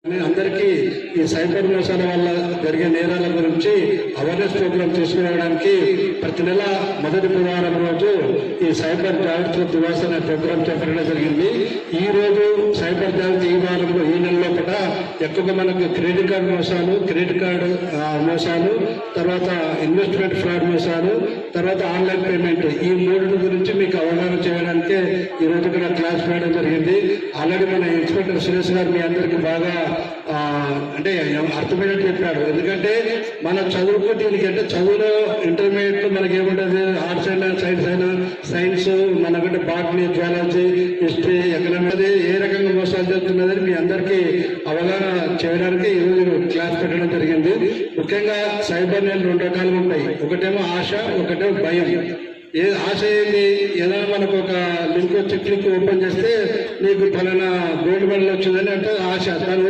అందరికీ ఈ సైబర్ మోసాల వల్ల జరిగే నేరాల గురించి అవేర్నెస్ ప్రోగ్రామ్ తీసుకురావడానికి ప్రతి నెల మొదటి బుధవారం రోజు ఈ సైబర్ జాగ్రత్త దివాస్ అనే ప్రోగ్రామ్ చేపట్టడం జరిగింది. ఈ రోజు సైబర్ జాగ్రత్త ఈ వారంలో ఈ నెలలో కూడా ఎక్కువగా మనకు క్రెడిట్ కార్డు మోసాలు, తర్వాత ఇన్వెస్ట్మెంట్ ఫ్రాడ్ మోసాలు, తర్వాత ఆన్లైన్ పేమెంట్, ఈ మూడు గురించి మీకు అవగాహన చేయడానికి ఈ రోజు కూడా క్లాస్ వేయడం జరిగింది. ఆల్రెడీ మన ఇన్స్పెక్టర్ సురేష్ గారు మీ అందరికీ బాగా అంటే అర్థమయ్యేట్టు చెప్పాడు. ఎందుకంటే మన చదువుకు దీనికంటే చదువులో ఇంటర్మీడియట్ లో మనకి ఏముంటుంది, ఆర్ట్స్ అయినా సైన్స్ అయినా, సైన్స్ మనకంటే బాటనీ, జువాలజీ, హిస్టరీ, ఎకనామిక్స్ ఏ రకంగా మోసాలు జరుగుతున్నదని మీ అందరికీ అవగాహన చేయడానికి ఈరోజు క్లాస్ పెట్టడం జరిగింది. ముఖ్యంగా సైబర్ నేరాలు రెండు రకాలుగా ఉంటాయి. ఒకటేమో ఆశ, ఒకటేమో భయం. ఆశ ఏంటి, ఏదైనా మనకు ఒక లింక్ వచ్చి క్లిక్ ఓపెన్ చేస్తే నీకు ఫలానా గోల్డ్ మెడల్ వచ్చిందని అంటే ఆశ, దాని